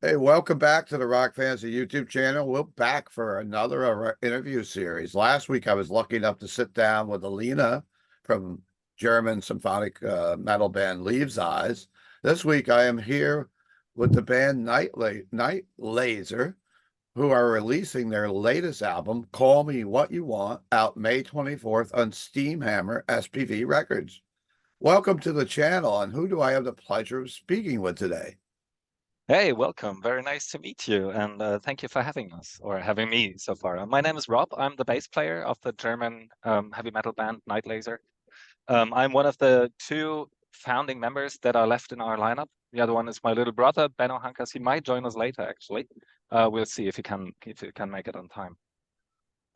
Hey, welcome back to the Rock Fantasy YouTube channel. We're back for another interview series. Last week, I was lucky enough to sit down with Alina from German symphonic metal band Leaves Eyes. This week, I am here with the band Night Laser, who are releasing their latest album, Call Me What You Want, out May 24th on Steamhammer SPV Records. Welcome to the channel, and who do I have the pleasure of speaking with today? Hey, welcome. Very nice to meet you, and thank you for having us or having me so far. My name is Rob. I'm the bass player of the German heavy metal band Night Laser. I'm one of the two founding members that are left in our lineup. The other one is my little brother, Benno Hankas. He might join us later, actually. We'll see if he can make it on time.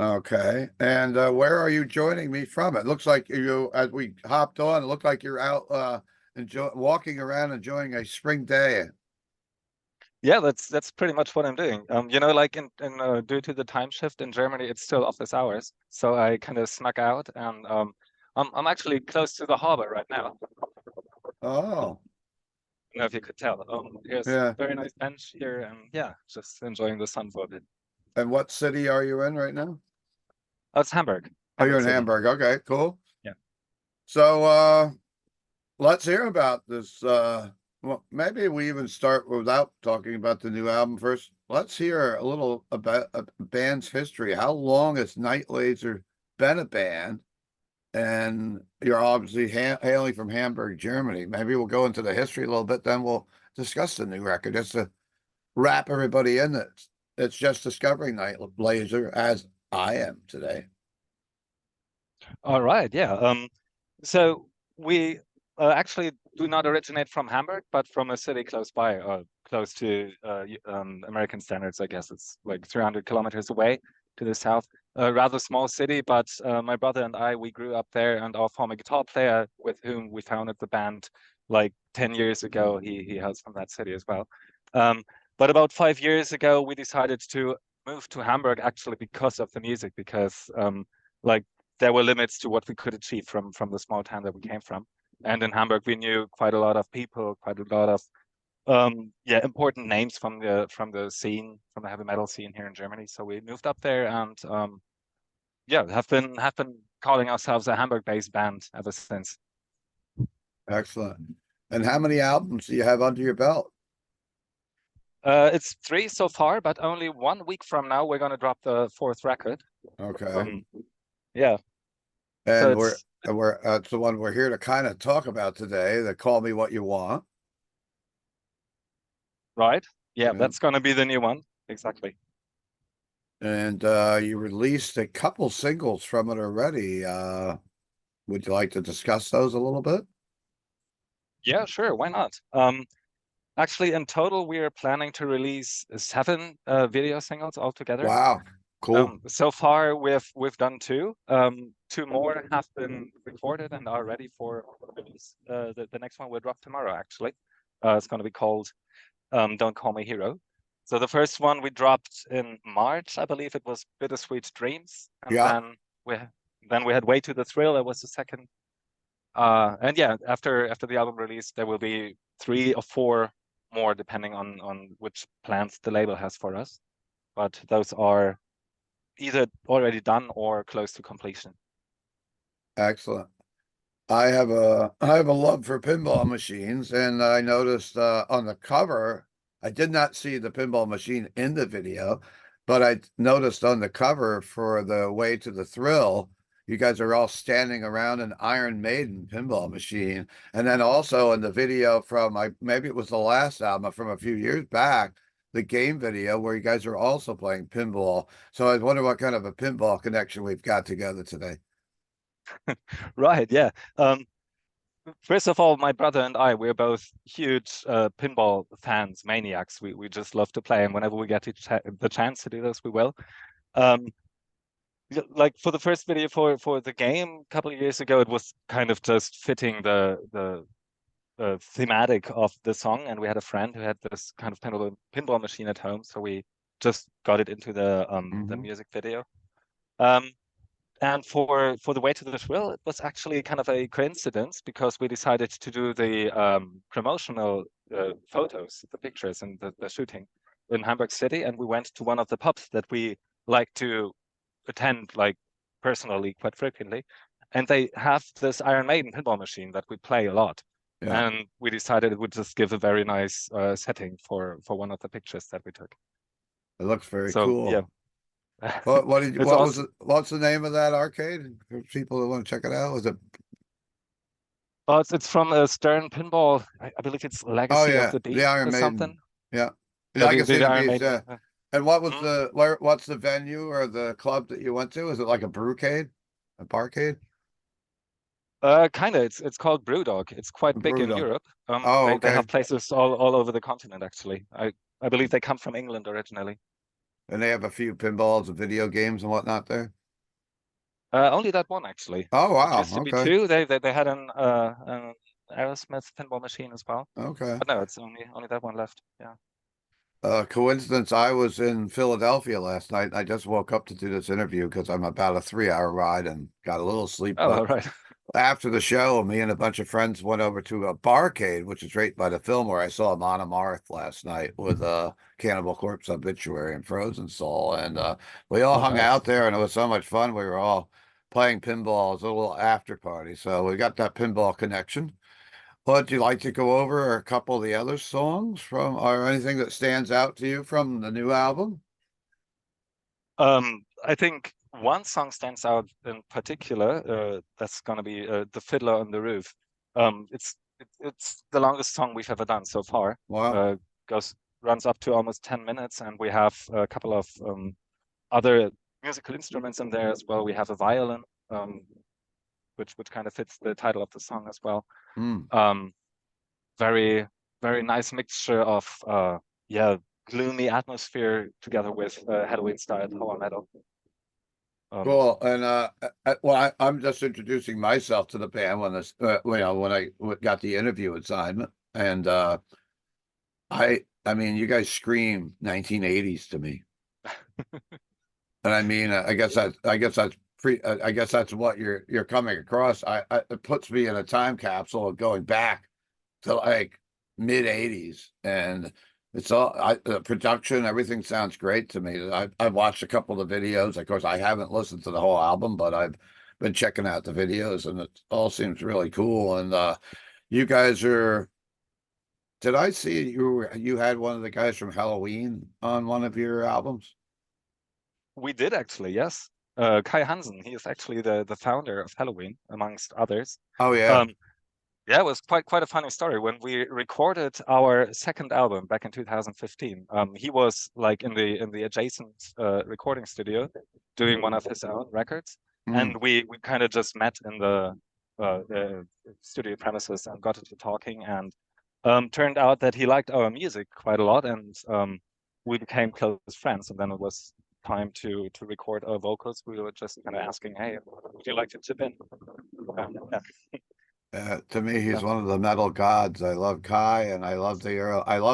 Okay. And where are you joining me from? It looks like you, as we hopped on, it looked like you're out walking around enjoying a spring day. Yeah, that's pretty much what I'm doing. Like in due to the time shift in Germany, it's still office hours, so I kind of snuck out, and I'm actually close to the harbor right now. Oh, Know if you could tell. Here's a yeah. very nice bench here, and yeah, just enjoying the sun for a bit. And what city are you in right now? Oh, it's Hamburg, Oh, you're Hamburg in City. Hamburg. Okay, cool. Yeah. So let's hear about this. Well, maybe we even start without talking about the new album first. Let's hear a little about a band's history. How long has Night Laser been a band? And you're obviously hailing from Hamburg, Germany. Maybe we'll go into the history a little bit, then we'll discuss the new record. Just to wrap everybody in that's just discovering Night Laser as I am today. All right. Yeah. So we actually do not originate from Hamburg, but from a city close by, close to American standards. I guess it's like 300 kilometers away to the south. A rather small city, but my brother and I, we grew up there, and our former guitar player, with whom we founded the band like 10 years ago, he hails from that city as well. Um, but about 5 years ago, we decided to move to Hamburg actually because of the music, because like there were limits to what we could achieve from the small town that we came from. And in Hamburg, we knew quite a lot of people, quite a lot of important names from the scene, from the heavy metal scene here in Germany. So we moved up there, and have been calling ourselves a Hamburg-based band ever since. Excellent. And how many albums do you have under your belt? It's three so far, but only 1 week from now we're gonna drop the fourth record. Okay. Um, yeah, so And we're it's we're that's the one we're here to kind of talk about today, the Call Me What You Want. right. Yeah, Yeah. that's gonna be the new one. Exactly. And you released a couple singles from it already. Would you like to discuss those a little bit? Yeah, sure. Why not? Actually, in total, we are planning to release seven video singles altogether. Wow, cool. So far, we've done two. Two more have been recorded and are ready for release. The next one will drop tomorrow, actually. It's going to be called Don't Call Me Hero. So the first one we dropped in March, I believe it was Bittersweet Dreams, and Yeah, then we had Way to the Thrill. That was the second. And yeah, after the album release, there will be three or four more, depending on which plans the label has for us. But those are either already done or close to completion. excellent. I have a love for pinball machines, and I noticed on the cover, I did not see the pinball machine in the video, but I noticed on the cover for the Way to the Thrill, you guys are all standing around an Iron Maiden pinball machine. And then also in the video from maybe it was the last album from a few years back, the game video where you guys are also playing pinball. So I wonder what kind of a pinball connection we've got together today. Right, yeah. First of all, my brother and I, we're both huge pinball fans, maniacs. We just love to play, and whenever we get the chance to do this, we will. Um, like for the first video for the game a couple of years ago, it was kind of just fitting the thematic of the song, and we had a friend who had this kind of pinball machine at home, so we just got it into the Mhm. music video. Um, and for the Way to the Thrill, it was actually kind of a coincidence because we decided to do the promotional photos, the pictures, and the shooting in Hamburg City, and we went to one of the pubs that we like to attend, like personally, quite frequently, and they have this Iron Maiden pinball machine that we play a lot. Yeah, And we decided it would just give a very nice setting for one of the pictures that we took. it looks very So yeah, cool. What did you, it's what was also it? What's the name of that arcade for people that want to check it out? Was it? it's from a Stern Pinball. I believe it's Oh Legacy of yeah, the the Deep Iron or Maiden. something. Yeah, Yeah, yeah. I can see the the Iron beast. Maiden. Yeah. And what was Mhm. what's the venue or the club that you went to? Is it like a brewcade, a barcade, Kind of. It's called Brewdog. It's quite a big in brewdog? Europe. Oh, They okay. have places all over the continent actually. I believe they come from England originally. And they have a few pinballs and video games and whatnot there. Only that one actually. Oh It wow. used to be Okay. two. They had an Aerosmith pinball machine as well. Okay. But no, it's only that one left. Yeah. Coincidence, I was in Philadelphia last night. I just woke up to do this interview because I'm about a 3 hour ride and got a little sleep. Oh, But all right. after the show, me and a bunch of friends went over to a barcade, which is right by the film where I saw Monomarth last night with Cannibal Corpse Obituary and Frozen Soul. And we all Oh, hung nice. out there and it was so much fun. We were all playing pinball. It was a little after party. So we got that pinball connection. Would you like to go over a couple of the other songs from, or anything that stands out to you from the new album? I think one song stands out in particular. That's gonna be "The Fiddler on the Roof." It's the longest song we've ever done so far. Wow. Uh, goes runs up to almost 10 minutes, and we have a couple of other musical instruments in there as well. We have a violin, um, which kind of fits the title of the song as well. Mm. Um, very very nice mixture of yeah, gloomy atmosphere together with Halloween style power metal. Um, Cool. And well, I'm just introducing myself to the band when this, when I got the interview assignment, and I mean, you guys scream 1980s to me, and I mean, I guess that's I guess that's what you're coming across. It puts me in a time capsule of going back to like mid 80s, and it's all the production, everything sounds great to me. I've watched a couple of the videos. Of course, I haven't listened to the whole album, but I've been checking out the videos, and it all seems really cool. And you guys are. Did I see you had one of the guys from Halloween on one of your albums? we did actually, yes. Kai Hansen, he is actually the founder of Halloween, amongst others. Oh yeah. Um, yeah, it was quite a funny story. When we recorded our second album back in 2015, he was like in the adjacent recording studio doing one of his own records, and Mm. we kind of just met in the studio premises and got into talking, and turned out that he liked our music quite a lot, and we became close friends. And then it was time to record our vocals. We were just kind of asking, "Hey, would you like to chip in?" Yeah, To me, he's yeah, one of the metal gods. I love Kai, and I love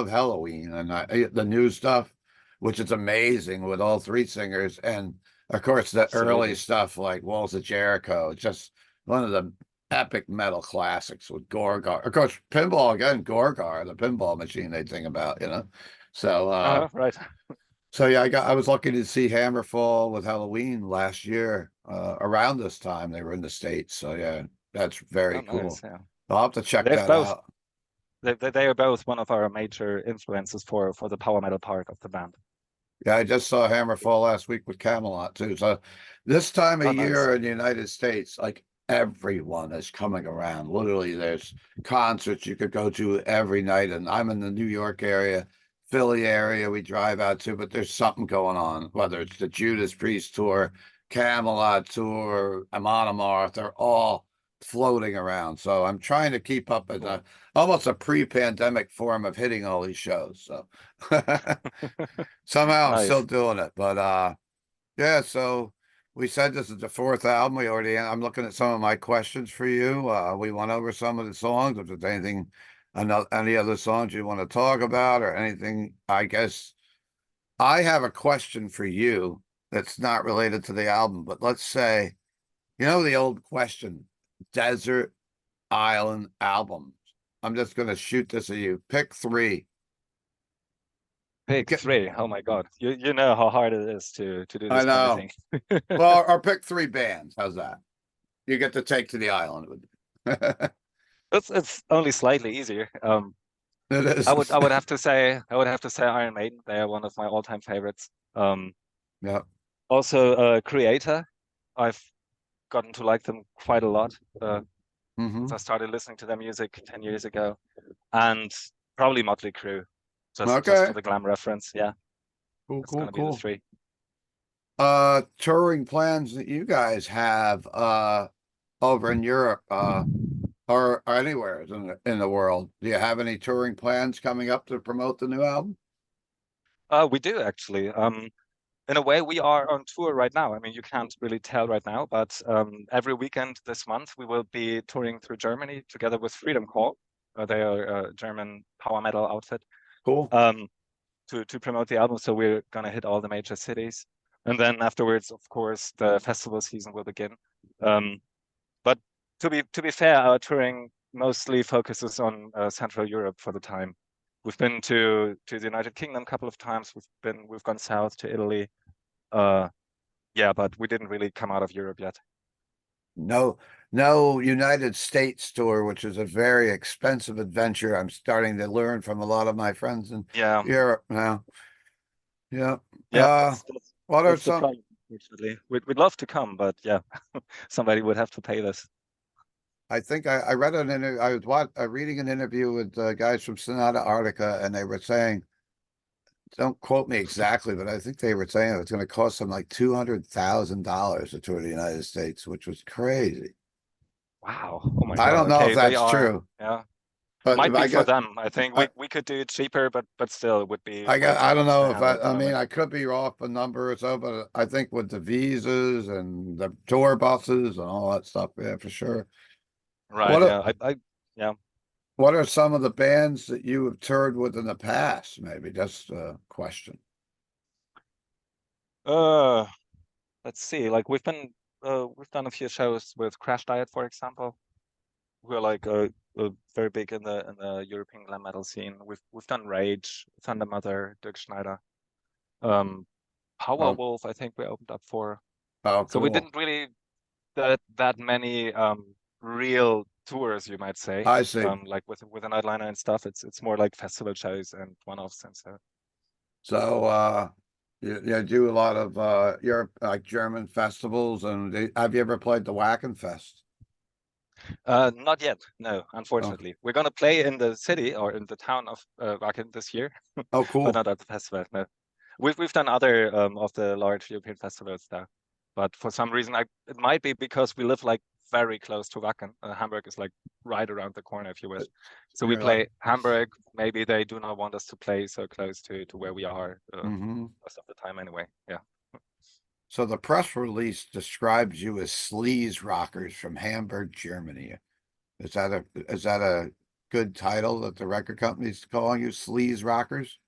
Halloween, and the new stuff, which is amazing with all three singers, and of course the early absolutely. stuff like Walls of Jericho. It's just one of the epic metal classics with Gorgar. Of course, pinball again, Gorgar, the pinball machine they think about, you know. So, Right. so yeah, I was lucky to see Hammerfall with Halloween last year. Around this time, they were in the States. So yeah, that's Oh, very nice. cool. Yeah. I'll have to check They've that both out. they are both one of our major influences for the power metal part of the band. Yeah, I just saw Hammerfall last week with Camelot too. So this time of Oh, nice. year in the United States, like everyone is coming around. Literally, there's concerts you could go to every night. And I'm in the New York area, Philly area we drive out to, but there's something going on, whether it's the Judas Priest tour, Camelot tour, Amon, they're all floating around. So I'm trying to keep up at Cool. almost a pre-pandemic form of hitting all these shows. So somehow I'm still Nice. doing it. But yeah, so we said this is the fourth album. I'm looking at some of my questions for you. We went over some of the songs. If there's any other songs you want to talk about or anything, I guess I have a question for you that's not related to the album, but let's say, you know, the old question, desert island albums. I'm just gonna shoot this at you. Pick three. Pick Get, three. Oh my God. You know how hard it is to do I this kind of know. thing. Well, or pick three bands. How's that? You get to take to the island with you. It's only slightly easier. It I is. would have to say Iron Maiden. They are one of my all-time favorites. Yeah. Also Creator. I've gotten to like them quite a lot. Hmm. So I started listening to their music 10 years ago, and probably Motley Crue, just Okay. for the glam reference. Yeah, Cool, it's cool, gonna be the cool. three. Touring plans that you guys have over in Europe or anywhere in the world. Do you have any touring plans coming up to promote the new album? We do actually. In a way, we are on tour right now. I mean, you can't really tell right now, but every weekend this month we will be touring through Germany together with Freedom Call. They are a German power metal outfit. Cool. Um, to promote the album. So we're gonna hit all the major cities, and then afterwards, of course, the festival season will begin. Um, but to be fair, our touring mostly focuses on Central Europe for the time. We've been to the United Kingdom a couple of times. We've gone south to Italy. Uh, yeah, but we didn't really come out of Europe yet. No, no United States tour, which is a very expensive adventure. I'm starting to learn from a lot of my friends in Yeah, Europe now. Yeah. yeah, What are that's the some? problem. Unfortunately, we'd love to come, but yeah, somebody would have to pay this. I think I read an interview. I was reading an interview with guys from Sonata Arctica, and they were saying, don't quote me exactly, but I think they were saying it was going to cost them like $200,000 to tour the United States, which was crazy. Wow. Oh my I God. don't know if Okay, they that's are. true, Yeah. but Might be for them. I think I, we could do it cheaper, but still it would be I way got, too I don't much to know if handle at the I mean, moment. I could be off a number or so, but I think with the visas and the tour buses and all that stuff, yeah, for sure. Right. What, Yeah. are- Yeah. what are some of the bands that you have toured with in the past? Maybe just a question. Uh, let's see. Like we've done a few shows with Crash Diet, for example. We're like very big in the European glam metal scene. We've done Rage, Thunder Mother, Dirk Schneider, um, Power Oh, Wolf. I think we opened up for. oh, So we cool. didn't really that many real tours, you might say. I see. Like with an outliner and stuff. It's more like festival shows and one-offs and so. So, you do a lot of Europe, like German festivals, and have you ever played the Wackenfest? Not yet, no, Oh, unfortunately. We're gonna play in the city or in the town of Wacken this year, oh, but cool. not at the festival. No, we've done other of the large European festivals there, but for some reason, it might be because we live like very close to Wacken. Hamburg is like right around the corner, if you wish. So we You're like, play Hamburg. Maybe they do not want us to play so close to where we are hmm. most of the time anyway. Yeah. So the press release describes you as sleaze rockers from Hamburg, Germany. Is that a good title that the record company's calling you, sleaze rockers?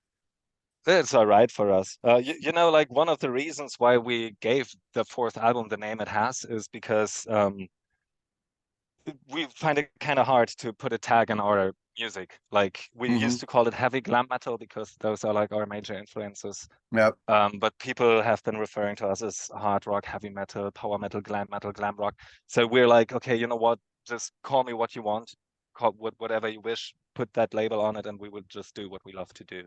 It's all right for us. You know, like one of the reasons why we gave the fourth album the name it has is because we find it kind of hard to put a tag on our music. Like we Hmm. used to call it heavy glam metal because those are like our major influences. Yep. But people have been referring to us as hard rock, heavy metal, power metal, glam rock. So we're like, okay, you know what? Just call me what you want, call whatever you wish, put that label on it, and we would just do what we love to do.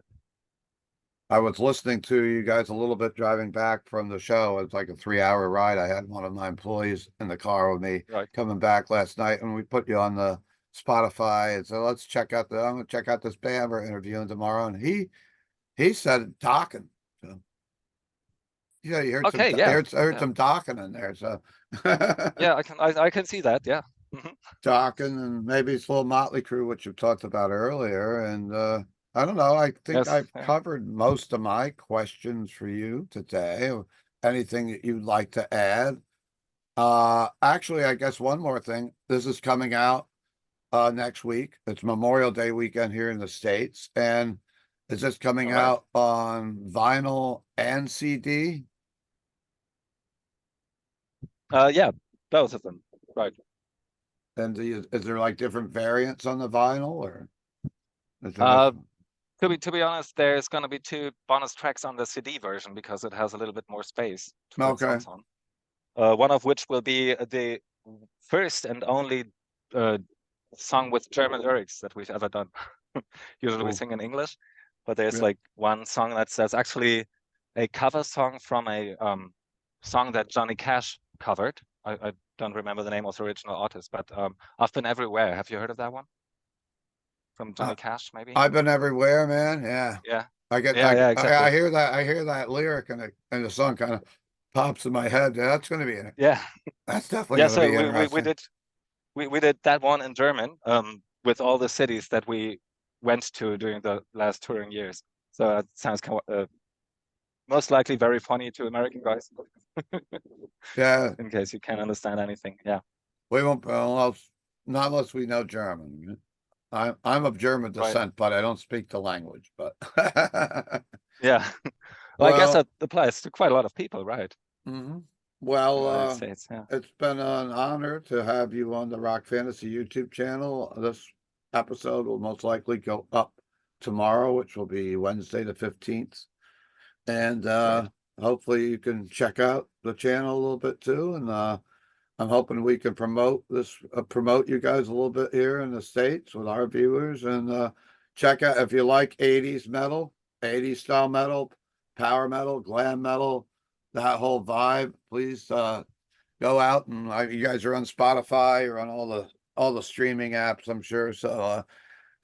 I was listening to you guys a little bit driving back from the show. It's like a 3 hour ride. I had one of my employees in the car with me Right. coming back last night, and we put you on the Spotify and said, let's check out I'm gonna check out this band we're interviewing tomorrow. And he said Dokken. So yeah, Okay. Yeah. I heard Yeah. some Dokken in there. So Yeah. I can see that. Yeah. Mhm. Dokken and maybe it's a little Motley Crue, which you talked about earlier. And I don't know. I think Yes. I've Yeah. covered most of my questions for you today. Or anything that you'd like to add? Actually, I guess one more thing. This is coming out next week. It's Memorial Day weekend here in the States. And is this coming All right. out on vinyl and CD? Yeah. Both of them. Right. And is there like different variants on the vinyl, or is there Uh, different? to be honest, there's gonna be 2 bonus tracks on the CD version because it has a little bit more space to put Okay. songs on. One of which will be the first and only song with German lyrics that we've ever done. Usually we Cool. sing in English, but there's Yeah. like one song that's actually a cover song from a song that Johnny Cash covered. I don't remember the name of the original artist, but I've Been Everywhere. Have you heard of that one? From Uh, Johnny Cash, maybe? I've been everywhere, man. Yeah. Yeah. I get Yeah, yeah, exactly. I hear that lyric, and the song kind of pops in my head. Yeah, Yeah. that's definitely Yeah, gonna so be interesting. we did that one in German, with all the cities that we went to during the last touring years. So it sounds most likely very funny to American guys, Yeah, in case you can't understand anything. Yeah, we won't not unless we know German. I'm of German right. descent, but I don't speak the language. But Yeah. Well, I guess well, that applies to quite a lot of people, right? mhm. In the Well, United States. Yeah. it's been an honor to have you on the Rock Fantasy YouTube channel. This episode will most likely go up tomorrow, which will be Wednesday the 15th. And Great. hopefully you can check out the channel a little bit too. And I'm hoping we can promote you guys a little bit here in the States with our viewers. And check out if you like 80s metal, 80s style metal, power metal, glam metal, that whole vibe. Please go out and you guys are on Spotify or on all the streaming apps, I'm sure. So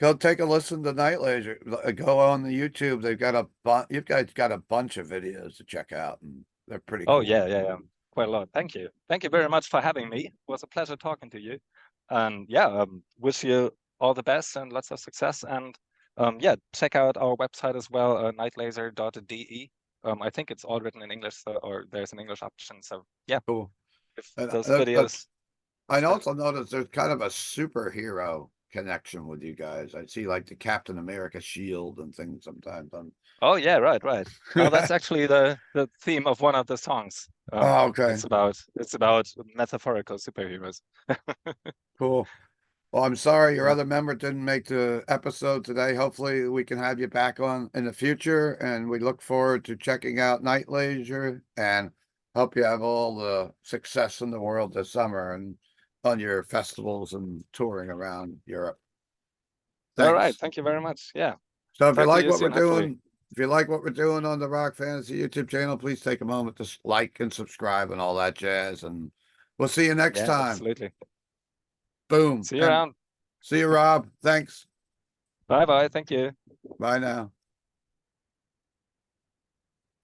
go take a listen to Night Laser. Go on the YouTube. You guys got a bunch of videos to check out, and they're pretty Oh, cool. yeah, yeah, yeah. Quite a lot. Thank you. Thank you very much for having me. It was a pleasure talking to you. And yeah, wish you all the best and lots of success. And yeah, check out our website as well, nightlaser.de. I think it's all written in English, or there's an English option. So yeah, Cool. if And those videos, I yeah. also noticed there's kind of a superhero connection with you guys. I see like the Captain America shield and things sometimes on. Oh yeah, right, right. That's actually the theme of one of the songs. Oh, okay. It's about metaphorical superheroes. Cool. Well, I'm sorry your Yeah. other member didn't make the episode today. Hopefully, we can have you back on in the future, and we look forward to checking out Night Leisure and hope you have all the success in the world this summer and on your festivals and touring around Europe. All right. Thanks. Thank you very much. Yeah. So if you Talk to like you what we're soon, hopefully. doing, if you like what we're doing on the Rock Fantasy YouTube channel, please take a moment to like and subscribe and all that jazz. And we'll see you next Yeah, time. absolutely. Boom. See you And around. see you, Rob. Thanks. Bye bye. Thank you. Bye now.